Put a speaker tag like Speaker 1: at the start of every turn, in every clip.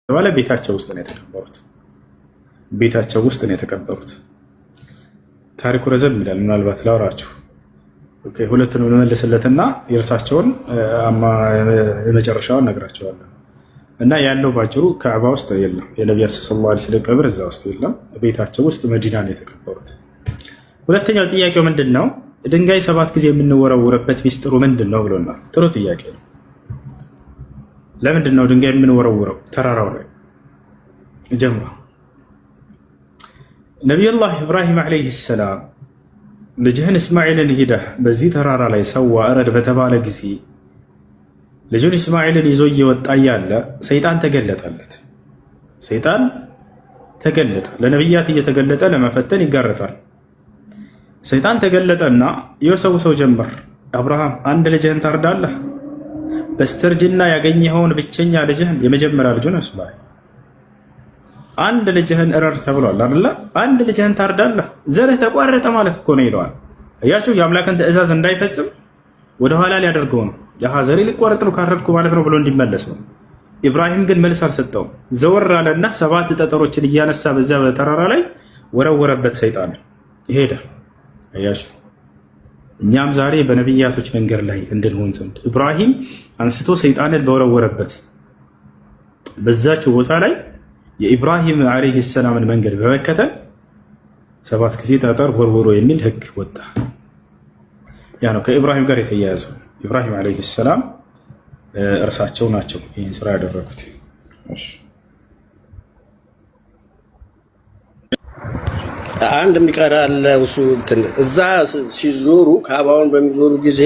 Speaker 1: ባለ ቤታቸው ውስጥ ነው የተቀበሩት። ቤታቸው ውስጥ ነው የተቀበሩት። ታሪኩ ረዘም ይላል። ምናልባት ላውራችሁ ሁለቱንም ልመልስለትና የእርሳቸውን የመጨረሻውን ነግራቸዋለሁ። እና ያለው ባጭሩ ካዕባ ውስጥ የለም። የነቢያችን ሰለላሁ ዐለይሂ ወሰለም ቀብር እዛ ውስጥ የለም። ቤታቸው ውስጥ መዲና ነው የተቀበሩት። ሁለተኛው ጥያቄው ምንድን ነው? ድንጋይ 7 ጊዜ የምንወረውረበት ሚስጥሩ ምንድን ነው ብሎናል። ጥሩ ጥያቄ ነው። ለምንድን ነው ድንጋይ የምንወረውረው? ተራራው ላይ ጀምራ ነቢዩላህ ኢብራሂም ዓለይሂ ሰላም ልጅህን እስማኤልን ሂደህ በዚህ ተራራ ላይ ሰዋ እረድ በተባለ ጊዜ ልጁን እስማኤልን ይዞ እየወጣ እያለ ሰይጣን ተገለጠለት። ሰይጣን ተገለጠ። ለነቢያት እየተገለጠ ለመፈተን ይጋረጣል። ሰይጣን ተገለጠና የወሰውሰው ጀመር። አብርሃም አንድ ልጅህን ታርዳለህ? በስተርጅና ያገኘኸውን ብቸኛ ልጅህን የመጀመሪያ ልጁን እስማኤል አንድ ልጅህን እረድ ተብሏል አይደለ? አንድ ልጅህን ታርዳለህ? ዘርህ ተቋረጠ ማለት እኮ ነው ይለዋል። እያችሁ የአምላክን ትእዛዝ እንዳይፈጽም ወደኋላ ሊያደርገው ነው። ዘሬ ሊቋረጥ ነው ካረድኩ ማለት ነው ብሎ እንዲመለስ ነው። ኢብራሂም ግን መልስ አልሰጠውም። ዘወር አለና 7 ጠጠሮችን እያነሳ በዛ በተራራ ላይ ወረወረበት። ሰይጣን ሄደ። እያችሁ እኛም ዛሬ በነቢያቶች መንገድ ላይ እንድንሆን ዘንድ ኢብራሂም አንስቶ ሰይጣንን በወረወረበት በዛችው ቦታ ላይ የኢብራሂም ዓለይሂ ሰላምን መንገድ በመከተል 7 ጊዜ ጠጠር ወርውሮ የሚል ህግ ወጣ። ያ ነው ከኢብራሂም ጋር የተያያዘው። ኢብራሂም ዓለይሂ ሰላም እርሳቸው ናቸው ይህን ስራ ያደረጉት።
Speaker 2: አንድ የሚቀራል እሱ እዛ ሲዞሩ ካዕባውን በሚዞሩ ጊዜ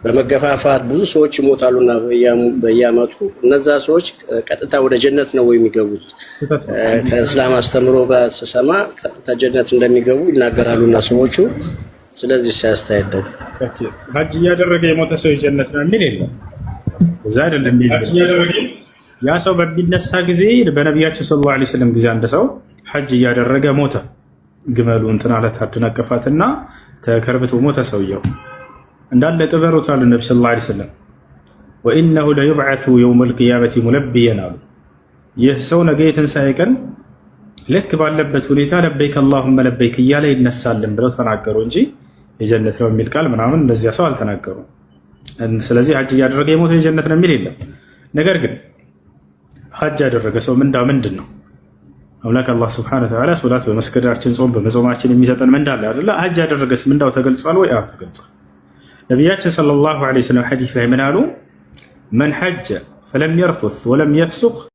Speaker 2: በመገፋፋት ብዙ ሰዎች ይሞታሉና በየዓመቱ እነዛ ሰዎች ቀጥታ ወደ ጀነት ነው የሚገቡት። ከእስላም አስተምሮ ጋር ስሰማ ቀጥታ ጀነት እንደሚገቡ ይናገራሉና ሰዎቹ። ስለዚህ ሲያስተያየው
Speaker 1: ሀጅ እያደረገ የሞተ ሰው የጀነት ነው የሚል የለም። እዛ አይደለም ያ ሰው በሚነሳ ጊዜ በነቢያችን ሰለላሁ ዐለይሂ ወሰለም ጊዜ አንድ ሰው ሀጅ እያደረገ ሞተ። ግመሉ እንትን አለት አደናቀፋትና ተከርብቶ ሞተ ሰውየው። እንዳለ ቅበሩታል ነብዩ ሰለላሁ ዐለይሂ ወሰለም። ወኢነሁ ለዩብዐሱ የውመል ቂያመቲ ሙለቢየን አሉ። ይህ ሰው ነገ የትንሣኤ ቀን ልክ ባለበት ሁኔታ ለበይክ አላሁመ ለበይክ እያለ ይነሳልን ብለው ተናገሩ እንጂ የጀነት ነው የሚል ቃል ምናምን እንደዚያ ሰው አልተናገሩም። ስለዚህ ሀጅ እያደረገ የሞተ የጀነት ነው የሚል የለም። ነገር ግን ሀጅ ያደረገ ሰው ምንዳ ምንድን ነው? አምላክ አላህ ሱብሓነሁ ወተዓላ ሶላት በመስገዳችን ጾም በመጾማችን የሚሰጠን ምንዳ አለ አይደለ? ሀጅ ያደረገስ ምንዳው ተገልጿል ወይ? አዎ ተገልጿል። ነቢያችን ሰለላሁ ዐለይሂ ወሰለም ሐዲስ ላይ ምን አሉ? መን ሐጀ ፈለም የርፉት ወለም የፍሱቅ